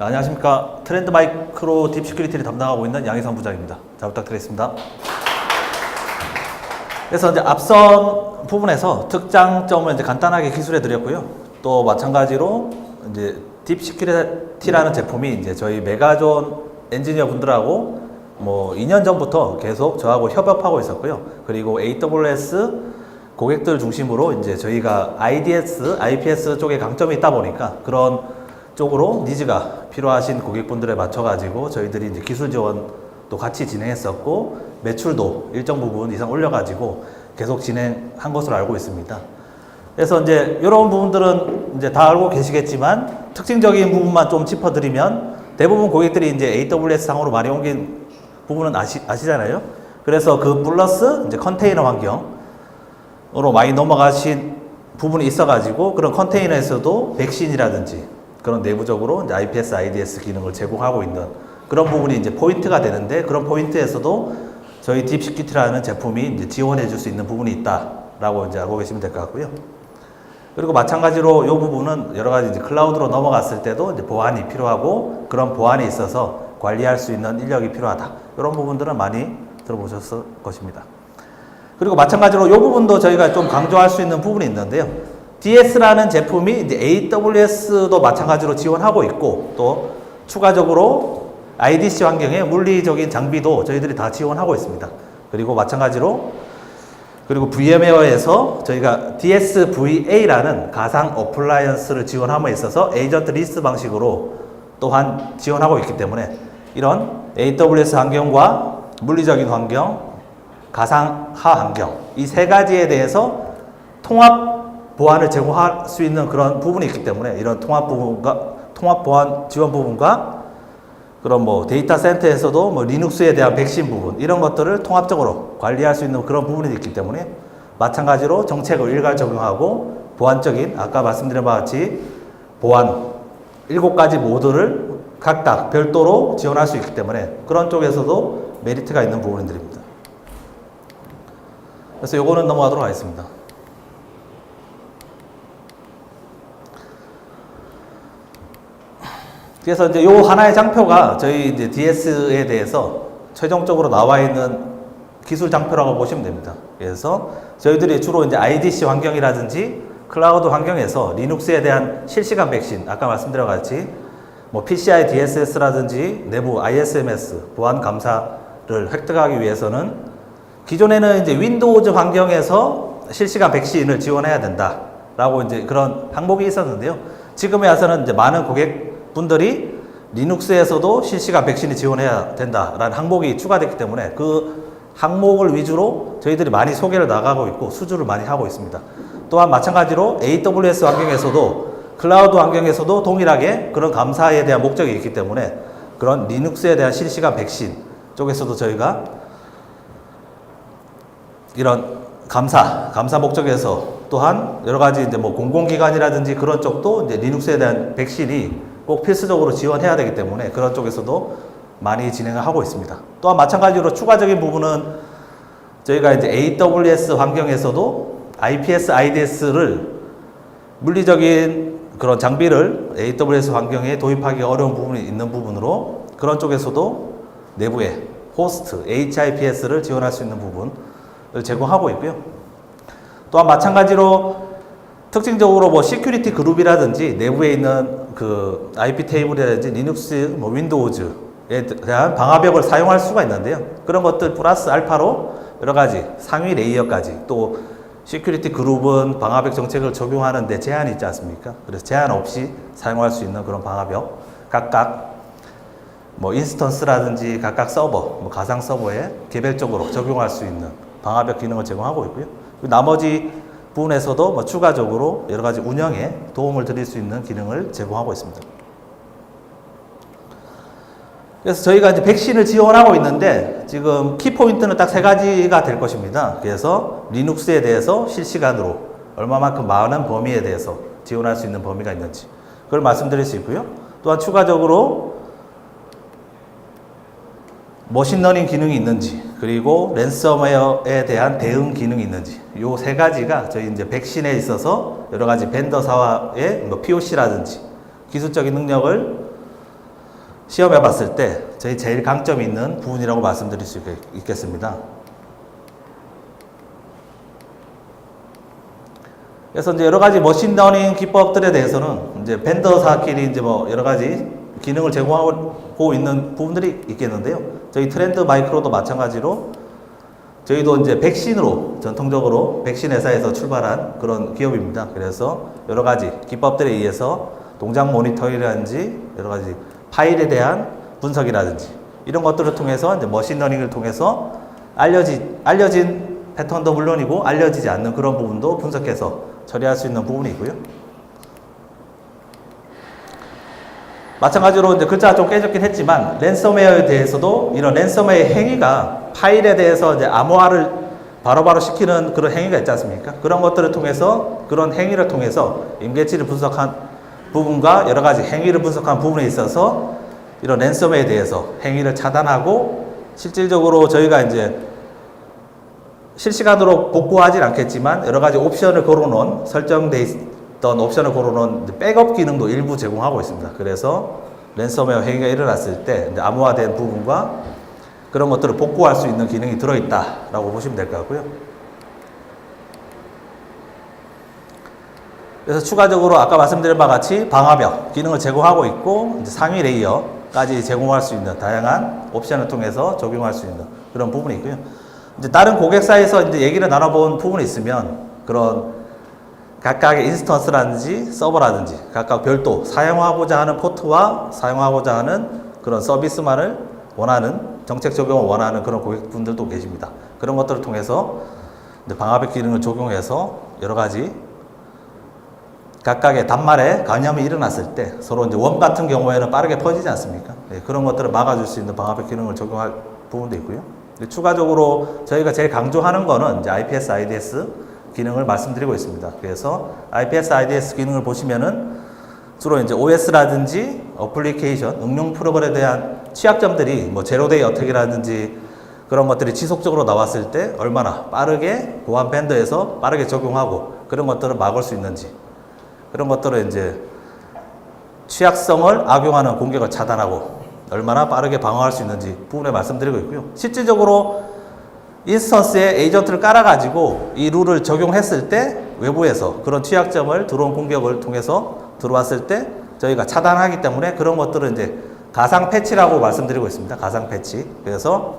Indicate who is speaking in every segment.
Speaker 1: 안녕하십니까. 트렌드 마이크로 딥 시큐리티를 담당하고 있는 양희성 부장입니다. 잘 부탁드리겠습니다. 그래서 이제 앞선 부분에서 특장점을 이제 간단하게 기술해 드렸고요. 또 마찬가지로 이제 딥 시큐리티라는 제품이 이제 저희 메가존 엔지니어 분들하고 뭐 2년 전부터 계속 저하고 협업하고 있었고요. 그리고 AWS 고객들 중심으로 이제 저희가 IDS, IPS 쪽에 강점이 있다 보니까 그런 쪽으로 니즈가 필요하신 고객분들에 맞춰가지고 저희들이 이제 기술 지원도 같이 진행했었고 매출도 일정 부분 이상 올려가지고 계속 진행한 것으로 알고 있습니다. 그래서 이제 이런 부분들은 이제 다 알고 계시겠지만 특징적인 부분만 좀 짚어드리면 대부분 고객들이 이제 AWS 상으로 많이 옮긴 부분은 아시잖아요. 그래서 그 플러스 이제 컨테이너 환경으로 많이 넘어가신 부분이 있어가지고 그런 컨테이너에서도 백신이라든지 그런 내부적으로 이제 IPS, IDS 기능을 제공하고 있는 그런 부분이 이제 포인트가 되는데 그런 포인트에서도 저희 딥시큐리티라는 제품이 이제 지원해 줄 수 있는 부분이 있다라고 이제 알고 계시면 될 것 같고요. 그리고 마찬가지로 이 부분은 여러 가지 이제 클라우드로 넘어갔을 때도 이제 보안이 필요하고 그런 보안에 있어서 관리할 수 있는 인력이 필요하다. 이런 부분들은 많이 들어보셨을 것입니다. 그리고 마찬가지로 이 부분도 저희가 좀 강조할 수 있는 부분이 있는데요. DS라는 제품이 이제 AWS도 마찬가지로 지원하고 있고 또 추가적으로 IDC 환경의 물리적인 장비도 저희들이 다 지원하고 있습니다. 그리고 마찬가지로 그리고 VM웨어에서 저희가 DSVA라는 가상 어플라이언스를 지원함에 있어서 에이전트 리스트 방식으로 또한 지원하고 있기 때문에 이런 AWS 환경과 물리적인 환경, 가상화 환경 이 세 가지에 대해서 통합 보안을 제공할 수 있는 그런 부분이 있기 때문에 이런 통합 보안 지원 부분과 그런 뭐 데이터 센터에서도 뭐 리눅스에 대한 백신 부분 이런 것들을 통합적으로 관리할 수 있는 그런 부분이 있기 때문에 마찬가지로 정책을 일괄 적용하고 보안적인 아까 말씀드린 바와 같이 보안 7가지 모드를 각각 별도로 지원할 수 있기 때문에 그런 쪽에서도 메리트가 있는 부분들입니다. 그래서 요거는 넘어가도록 하겠습니다. 그래서 이제 요 하나의 장표가 저희 이제 DS에 대해서 최종적으로 나와 있는 기술 장표라고 보시면 됩니다. 그래서 저희들이 주로 이제 IDC 환경이라든지 클라우드 환경에서 리눅스에 대한 실시간 백신, 아까 말씀드린 것 같이 뭐 PCI DSS라든지 내부 ISMS 보안 감사를 획득하기 위해서는 기존에는 이제 윈도우즈 환경에서 실시간 백신을 지원해야 된다라고 이제 그런 항목이 있었는데요. 지금에 와서는 이제 많은 고객분들이 리눅스에서도 실시간 백신이 지원해야 된다라는 항목이 추가됐기 때문에 그 항목을 위주로 저희들이 많이 소개를 나가고 있고 수주를 많이 하고 있습니다. 또한 마찬가지로 AWS 환경에서도 클라우드 환경에서도 동일하게 그런 감사에 대한 목적이 있기 때문에 그런 리눅스에 대한 실시간 백신 쪽에서도 저희가 이런 감사 목적에서 또한 여러 가지 이제 뭐 공공기관이라든지 그런 쪽도 이제 리눅스에 대한 백신이 꼭 필수적으로 지원해야 되기 때문에 그런 쪽에서도 많이 진행을 하고 있습니다. 또한 마찬가지로 추가적인 부분은 저희가 이제 AWS 환경에서도 IPS, IDS를 물리적인 그런 장비를 AWS 환경에 도입하기 어려운 부분이 있는 부분으로 그런 쪽에서도 내부에 호스트, HIPS를 지원할 수 있는 부분을 제공하고 있고요. 또한 마찬가지로 특징적으로 뭐 시큐리티 그룹이라든지 내부에 있는 그 IP 테이블이라든지 리눅스, 뭐 윈도우즈에 대한 방화벽을 사용할 수가 있는데요. 그런 것들 플러스 알파로 여러 가지 상위 레이어까지 또 시큐리티 그룹은 방화벽 정책을 적용하는데 제한이 있지 않습니까? 그래서 제한 없이 사용할 수 있는 그런 방화벽 각각 뭐 인스턴스라든지 각각 서버, 뭐 가상 서버에 개별적으로 적용할 수 있는 방화벽 기능을 제공하고 있고요. 나머지 부분에서도 뭐 추가적으로 여러 가지 운영에 도움을 드릴 수 있는 기능을 제공하고 있습니다. 그래서 저희가 이제 백신을 지원하고 있는데 지금 키포인트는 딱 3가지가 될 것입니다. 그래서 리눅스에 대해서 실시간으로 얼마만큼 많은 범위에 대해서 지원할 수 있는 범위가 있는지 그걸 말씀드릴 수 있고요. 또한 추가적으로 머신러닝 기능이 있는지 그리고 랜섬웨어에 대한 대응 기능이 있는지 이 3가지가 저희 이제 백신에 있어서 여러 가지 벤더사와의 뭐 POC라든지 기술적인 능력을 시험해 봤을 때 저희 제일 강점이 있는 부분이라고 말씀드릴 수 있겠습니다. 그래서 이제 여러 가지 머신러닝 기법들에 대해서는 이제 벤더사끼리 이제 뭐 여러 가지 기능을 제공하고 있는 부분들이 있겠는데요. 저희 트렌드 마이크로도 마찬가지로 저희도 이제 백신으로 전통적으로 백신 회사에서 출발한 그런 기업입니다. 그래서 여러 가지 기법들에 의해서 동작 모니터링이라든지 여러 가지 파일에 대한 분석이라든지 이런 것들을 통해서 이제 머신러닝을 통해서 알려진 패턴도 물론이고 알려지지 않는 그런 부분도 분석해서 처리할 수 있는 부분이 있고요. 마찬가지로 이제 글자가 좀 깨졌긴 했지만 랜섬웨어에 대해서도 이런 랜섬웨어의 행위가 파일에 대해서 이제 암호화를 바로바로 시키는 그런 행위가 있지 않습니까? 그런 것들을 통해서 그런 행위를 통해서 임계치를 분석한 부분과 여러 가지 행위를 분석한 부분에 있어서 이런 랜섬웨어에 대해서 행위를 차단하고 실질적으로 저희가 이제 실시간으로 복구하진 않겠지만 여러 가지 옵션을 걸어놓은 설정돼 있던 옵션을 걸어놓은 백업 기능도 일부 제공하고 있습니다. 그래서 랜섬웨어 행위가 일어났을 때 암호화된 부분과 그런 것들을 복구할 수 있는 기능이 들어있다라고 보시면 될 것 같고요. 그래서 추가적으로 아까 말씀드린 바와 같이 방화벽 기능을 제공하고 있고 이제 상위 레이어까지 제공할 수 있는 다양한 옵션을 통해서 적용할 수 있는 그런 부분이 있고요. 이제 다른 고객사에서 이제 얘기를 나눠본 부분이 있으면 그런 각각의 인스턴스라든지 서버라든지 각각 별도 사용하고자 하는 포트와 사용하고자 하는 그런 서비스만을 원하는 정책 적용을 원하는 그런 고객분들도 계십니다. 그런 것들을 통해서 이제 방화벽 기능을 적용해서 여러 가지 각각의 단말에 감염이 일어났을 때 서로 이제 웜 같은 경우에는 빠르게 퍼지지 않습니까? 네, 그런 것들을 막아줄 수 있는 방화벽 기능을 적용할 부분도 있고요. 추가적으로 저희가 제일 강조하는 거는 이제 IPS IDS 기능을 말씀드리고 있습니다. 그래서 IPS IDS 기능을 보시면은 주로 이제 OS라든지 어플리케이션, 응용 프로그램에 대한 취약점들이 뭐 제로데이 어택이라든지 그런 것들이 지속적으로 나왔을 때 얼마나 빠르게 보안 밴드에서 빠르게 적용하고 그런 것들을 막을 수 있는지 그런 것들을 이제 취약성을 악용하는 공격을 차단하고 얼마나 빠르게 방어할 수 있는지 부분에 말씀드리고 있고요. 실질적으로 인스턴스에 에이전트를 깔아가지고 이 룰을 적용했을 때 외부에서 그런 취약점을 들어온 공격을 통해서 들어왔을 때 저희가 차단하기 때문에 그런 것들은 이제 가상 패치라고 말씀드리고 있습니다. 가상 패치. 그래서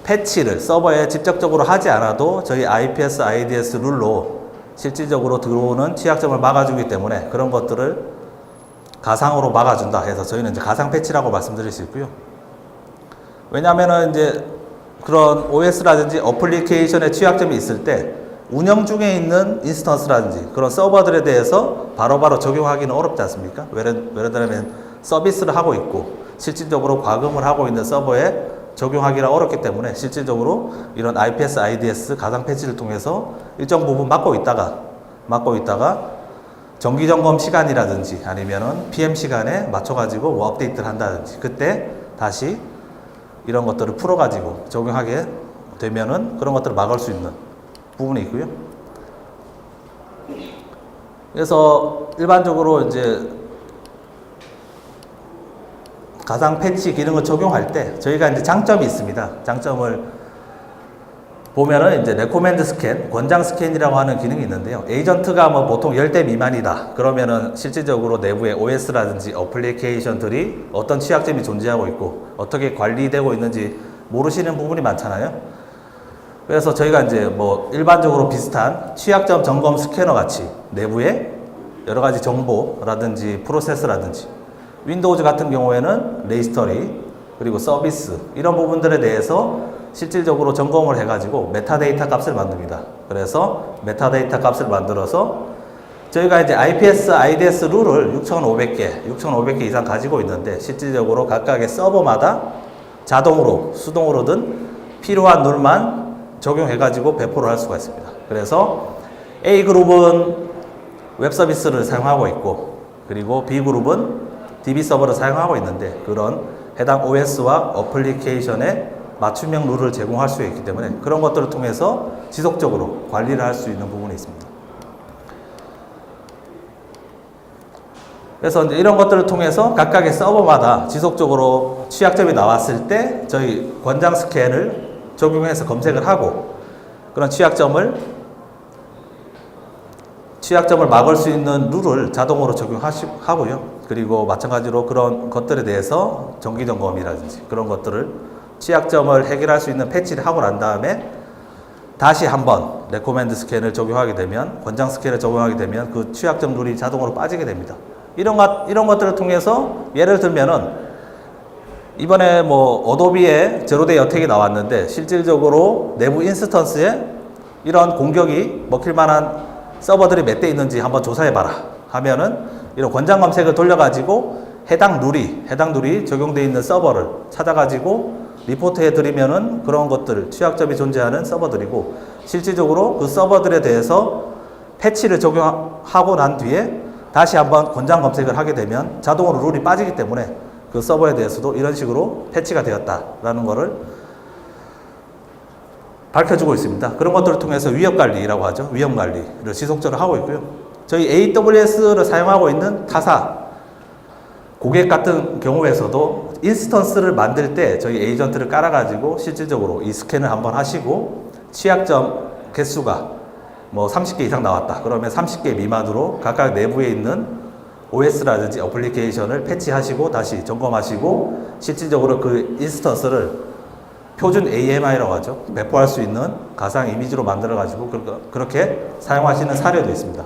Speaker 1: 패치를 서버에 직접적으로 하지 않아도 저희 IPS IDS 룰로 실질적으로 들어오는 취약점을 막아주기 때문에 그런 것들을 가상으로 막아준다 해서 저희는 이제 가상 패치라고 말씀드릴 수 있고요. 왜냐하면은 이제 그런 OS라든지 어플리케이션에 취약점이 있을 때 운영 중에 있는 인스턴스라든지 그런 서버들에 대해서 바로바로 적용하기는 어렵지 않습니까? 예를 들면 서비스를 하고 있고 실질적으로 과금을 하고 있는 서버에 적용하기가 어렵기 때문에 실질적으로 이런 IPS IDS 가상 패치를 통해서 일정 부분 막고 있다가 정기 점검 시간이라든지 아니면은 PM 시간에 맞춰가지고 뭐 업데이트를 한다든지 그때 다시 이런 것들을 풀어가지고 적용하게 되면은 그런 것들을 막을 수 있는 부분이 있고요. 그래서 일반적으로 이제 가상 패치 기능을 적용할 때 저희가 이제 장점이 있습니다. 장점을 보면은 이제 레코멘드 스캔, 권장 스캔이라고 하는 기능이 있는데요. 에이전트가 뭐 보통 10대 미만이다. 그러면은 실질적으로 내부의 OS라든지 어플리케이션들이 어떤 취약점이 존재하고 있고 어떻게 관리되고 있는지 모르시는 부분이 많잖아요. 그래서 저희가 이제 뭐 일반적으로 비슷한 취약점 점검 스캐너 같이 내부에 여러 가지 정보라든지 프로세스라든지 윈도우즈 같은 경우에는 레지스터리 그리고 서비스 이런 부분들에 대해서 실질적으로 점검을 해가지고 메타데이터 값을 만듭니다. 그래서 메타데이터 값을 만들어서 저희가 이제 IPS IDS 룰을 6,500개 이상 가지고 있는데 실질적으로 각각의 서버마다 자동으로 수동으로든 필요한 룰만 적용해가지고 배포를 할 수가 있습니다. 그래서 A그룹은 웹서비스를 사용하고 있고 그리고 B그룹은 DB 서버를 사용하고 있는데 그런 해당 OS와 어플리케이션의 맞춤형 룰을 제공할 수 있기 때문에 그런 것들을 통해서 지속적으로 관리를 할 수 있는 부분이 있습니다. 그래서 이제 이런 것들을 통해서 각각의 서버마다 지속적으로 취약점이 나왔을 때 저희 권장 스캔을 적용해서 검색을 하고 그런 취약점을 막을 수 있는 룰을 자동으로 적용하고요. 그리고 마찬가지로 그런 것들에 대해서 정기 점검이라든지 그런 것들을 취약점을 해결할 수 있는 패치를 하고 난 다음에 다시 한번 레코멘드 스캔을 적용하게 되면 권장 스캔을 적용하게 되면 그 취약점 룰이 자동으로 빠지게 됩니다. 이런 것들을 통해서 예를 들면은 이번에 뭐 어도비의 제로데이 어택이 나왔는데 실질적으로 내부 인스턴스에 이런 공격이 먹힐 만한 서버들이 몇 대 있는지 한번 조사해봐라 하면은 이런 권장 검색을 돌려가지고 해당 룰이 적용되어 있는 서버를 찾아가지고 리포트해 드리면은 그런 것들 취약점이 존재하는 서버들이고 실질적으로 그 서버들에 대해서 패치를 적용하고 난 뒤에 다시 한번 권장 검색을 하게 되면 자동으로 룰이 빠지기 때문에 그 서버에 대해서도 이런 식으로 패치가 되었다라는 것을 밝혀주고 있습니다. 그런 것들을 통해서 위협관리라고 하죠. 위험관리를 지속적으로 하고 있고요. 저희 AWS를 사용하고 있는 타사 고객 같은 경우에서도 인스턴스를 만들 때 저희 에이전트를 깔아가지고 실질적으로 이 스캔을 한번 하시고 취약점 개수가 뭐 30개 이상 나왔다. 그러면 30개 미만으로 각각 내부에 있는 OS라든지 어플리케이션을 패치하시고 다시 점검하시고 실질적으로 그 인스턴스를 표준 AMI라고 하죠. 배포할 수 있는 가상 이미지로 만들어가지고 그렇게 사용하시는 사례도 있습니다.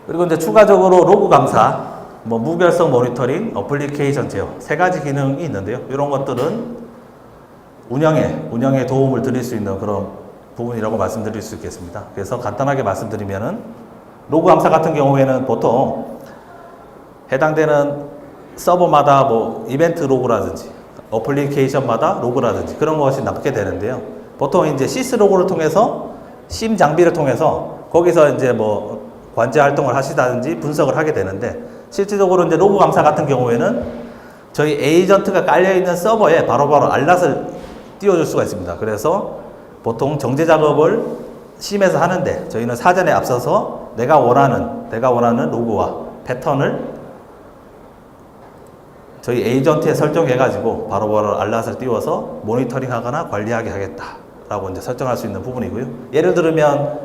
Speaker 1: 그리고 이제 추가적으로 로그 감사, 뭐 무결성 모니터링, 어플리케이션 제어 세 가지 기능이 있는데요. 이런 것들은 운영에 도움을 드릴 수 있는 그런 부분이라고 말씀드릴 수 있겠습니다. 그래서 간단하게 말씀드리면은 로그 감사 같은 경우에는 보통 해당되는 서버마다 뭐 이벤트 로그라든지 어플리케이션마다 로그라든지 그런 것이 남게 되는데요. 보통 이제 시스 로그를 통해서 심 장비를 통해서 거기서 이제 뭐 관제 활동을 하시다든지 분석을 하게 되는데 실질적으로 이제 로그 감사 같은 경우에는 저희 에이전트가 깔려 있는 서버에 바로바로 알랏을 띄워줄 수가 있습니다. 그래서 보통 정제 작업을 심에서 하는데 저희는 사전에 앞서서 내가 원하는 로그와 패턴을 저희 에이전트에 설정해가지고 바로바로 알랏을 띄워서 모니터링 하거나 관리하게 하겠다라고 이제 설정할 수 있는 부분이고요. 예를 들면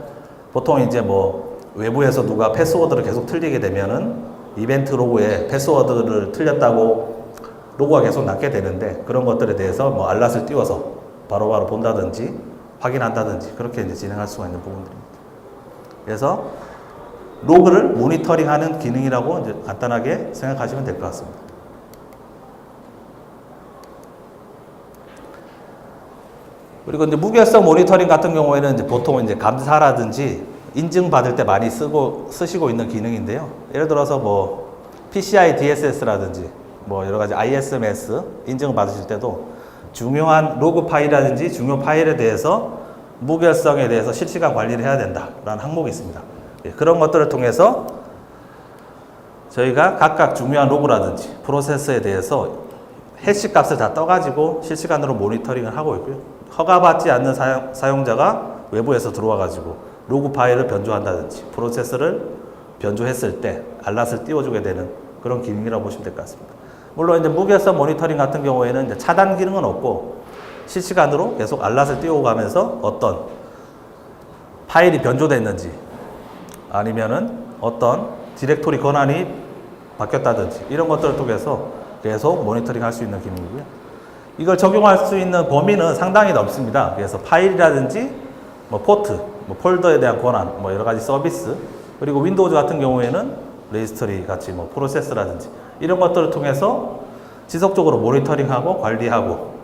Speaker 1: 보통 이제 뭐 외부에서 누가 패스워드를 계속 틀리게 되면은 이벤트 로그에 패스워드를 틀렸다고 로그가 계속 남게 되는데 그런 것들에 대해서 뭐 알랏을 띄워서 바로바로 본다든지 확인한다든지 그렇게 이제 진행할 수가 있는 부분들입니다. 그래서 로그를 모니터링하는 기능이라고 이제 간단하게 생각하시면 될 것 같습니다. 그리고 이제 무결성 모니터링 같은 경우에는 이제 보통 이제 감사라든지 인증받을 때 많이 쓰시고 있는 기능인데요. 예를 들어서 뭐 PCI DSS라든지 뭐 여러 가지 ISMS 인증을 받으실 때도 중요한 로그 파일이라든지 중요 파일에 대해서 무결성에 대해서 실시간 관리를 해야 된다라는 항목이 있습니다. 그런 것들을 통해서 저희가 각각 중요한 로그라든지 프로세스에 대해서 해시 값을 다 떠가지고 실시간으로 모니터링을 하고 있고요. 허가받지 않는 사용자가 외부에서 들어와가지고 로그 파일을 변조한다든지 프로세스를 변조했을 때 알랏을 띄워주게 되는 그런 기능이라고 보시면 될 것 같습니다. 물론 이제 무결성 모니터링 같은 경우에는 이제 차단 기능은 없고 실시간으로 계속 알랏을 띄워가면서 어떤 파일이 변조됐는지 아니면은 어떤 디렉토리 권한이 바뀌었다든지 이런 것들을 통해서 계속 모니터링 할 수 있는 기능이고요. 이걸 적용할 수 있는 범위는 상당히 넓습니다. 그래서 파일이라든지 뭐 포트, 뭐 폴더에 대한 권한, 뭐 여러 가지 서비스, 그리고 윈도우즈 같은 경우에는 레지스터리 같이 뭐 프로세스라든지 이런 것들을 통해서 지속적으로 모니터링하고 관리하고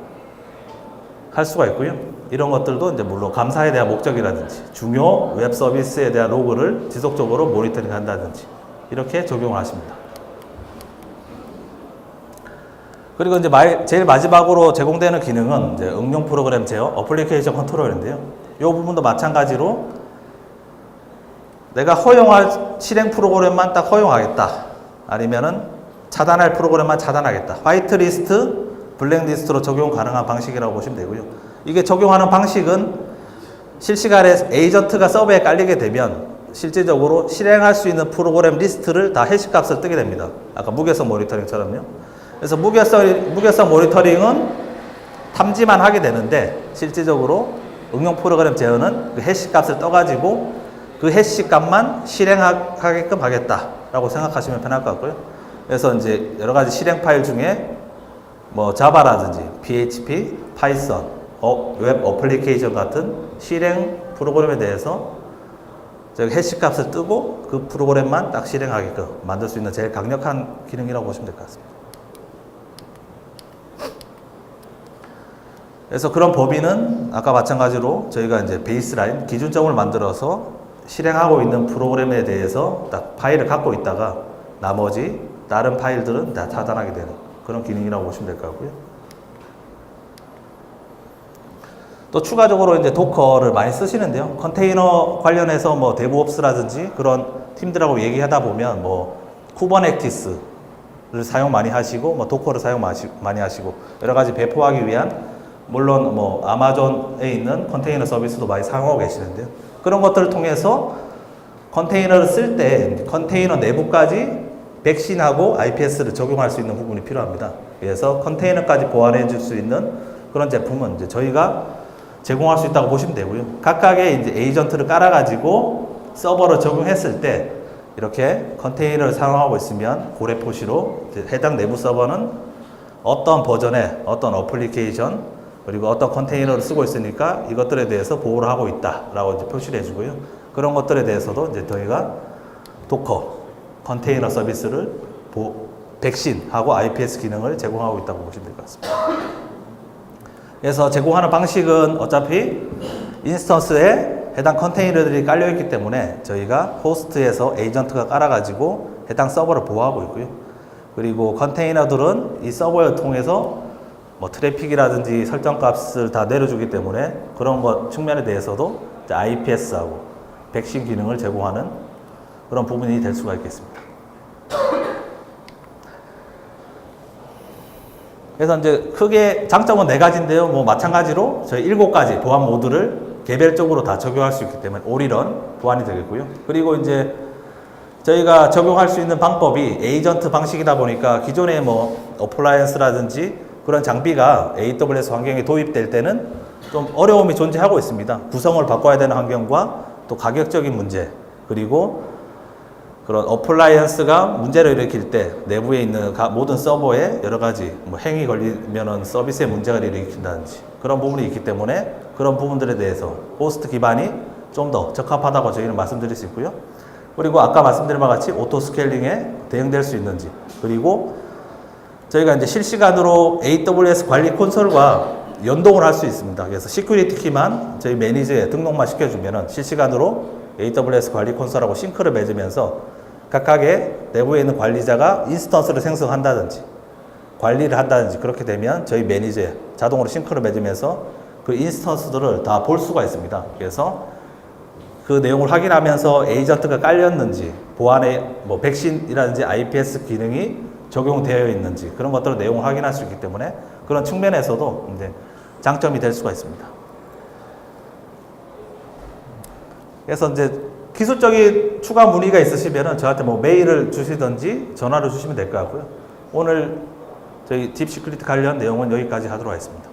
Speaker 1: 할 수가 있고요. 이런 것들도 이제 물론 감사에 대한 목적이라든지 중요 웹 서비스에 대한 로그를 지속적으로 모니터링 한다든지 이렇게 적용을 하십니다. 그리고 이제 제일 마지막으로 제공되는 기능은 이제 응용 프로그램 제어, 어플리케이션 컨트롤인데요. 이 부분도 마찬가지로 내가 허용할 실행 프로그램만 딱 허용하겠다. 아니면은 차단할 프로그램만 차단하겠다. 화이트리스트, 블랙리스트로 적용 가능한 방식이라고 보시면 되고요. 이게 적용하는 방식은 실시간에 에이전트가 서버에 깔리게 되면 실질적으로 실행할 수 있는 프로그램 리스트를 다 해시 값을 뜨게 됩니다. 아까 무결성 모니터링처럼요. 그래서 무결성 모니터링은 탐지만 하게 되는데 실질적으로 응용 프로그램 제어는 그 해시 값을 떠가지고 그 해시 값만 실행하게끔 하겠다라고 생각하시면 편할 것 같고요. 그래서 이제 여러 가지 실행 파일 중에 뭐 자바라든지 PHP, 파이썬, 웹 어플리케이션 같은 실행 프로그램에 대해서 해시 값을 뜨고 그 프로그램만 딱 실행하게끔 만들 수 있는 제일 강력한 기능이라고 보시면 될 것 같습니다. 그래서 그런 범위는 아까 마찬가지로 저희가 이제 베이스라인 기준점을 만들어서 실행하고 있는 프로그램에 대해서 딱 파일을 갖고 있다가 나머지 다른 파일들은 다 차단하게 되는 그런 기능이라고 보시면 될 것 같고요. 또 추가적으로 이제 도커를 많이 쓰시는데요. 컨테이너 관련해서 뭐 데브옵스라든지 그런 팀들하고 얘기하다 보면 뭐 쿠버네티스를 사용 많이 하시고 뭐 도커를 사용 많이 하시고 여러 가지 배포하기 위한 물론 뭐 아마존에 있는 컨테이너 서비스도 많이 사용하고 계시는데요. 그런 것들을 통해서 컨테이너를 쓸 때 컨테이너 내부까지 백신하고 IPS를 적용할 수 있는 부분이 필요합니다. 그래서 컨테이너까지 보완해 줄 수 있는 그런 제품은 이제 저희가 제공할 수 있다고 보시면 되고요. 각각의 이제 에이전트를 깔아가지고 서버를 적용했을 때 이렇게 컨테이너를 사용하고 있으면 고래 표시로 해당 내부 서버는 어떤 버전의 어떤 어플리케이션 그리고 어떤 컨테이너를 쓰고 있으니까 이것들에 대해서 보호를 하고 있다라고 이제 표시를 해주고요. 그런 것들에 대해서도 이제 저희가 도커 컨테이너 서비스를 백신하고 IPS 기능을 제공하고 있다고 보시면 될 것 같습니다. 그래서 제공하는 방식은 어차피 인스턴스에 해당 컨테이너들이 깔려있기 때문에 저희가 호스트에서 에이전트가 깔아가지고 해당 서버를 보호하고 있고요. 그리고 컨테이너들은 이 서버를 통해서 뭐 트래픽이라든지 설정 값을 다 내려주기 때문에 그런 것 측면에 대해서도 IPS하고 백신 기능을 제공하는 그런 부분이 될 수가 있겠습니다. 그래서 이제 크게 장점은 4가지인데요. 뭐 마찬가지로 저희 7가지 보안 모드를 개별적으로 다 적용할 수 있기 때문에 올인원 보안이 되겠고요. 그리고 이제 저희가 적용할 수 있는 방법이 에이전트 방식이다 보니까 기존의 뭐 어플라이언스라든지 그런 장비가 AWS 환경에 도입될 때는 좀 어려움이 존재하고 있습니다. 구성을 바꿔야 되는 환경과 또 가격적인 문제 그리고 그런 어플라이언스가 문제를 일으킬 때 내부에 있는 모든 서버에 여러 가지 뭐 행위 걸리면은 서비스에 문제가 일으킨다든지 그런 부분이 있기 때문에 그런 부분들에 대해서 호스트 기반이 좀 더 적합하다고 저희는 말씀드릴 수 있고요. 그리고 아까 말씀드린 바와 같이 오토 스케일링에 대응될 수 있는지 그리고 저희가 이제 실시간으로 AWS 관리 콘솔과 연동을 할 수 있습니다. 그래서 시큐리티 키만 저희 매니저에 등록만 시켜주면은 실시간으로 AWS 관리 콘솔하고 싱크를 맺으면서 각각의 내부에 있는 관리자가 인스턴스를 생성한다든지 관리를 한다든지 그렇게 되면 저희 매니저에 자동으로 싱크를 맺으면서 그 인스턴스들을 다 볼 수가 있습니다. 그래서 그 내용을 확인하면서 에이전트가 깔렸는지 보안에 뭐 백신이라든지 IPS 기능이 적용되어 있는지 그런 것들을 내용을 확인할 수 있기 때문에 그런 측면에서도 이제 장점이 될 수가 있습니다. 그래서 이제 기술적인 추가 문의가 있으시면은 저한테 뭐 메일을 주시든지 전화를 주시면 될 것 같고요. 오늘 저희 딥 시큐리티 관련 내용은 여기까지 하도록 하겠습니다.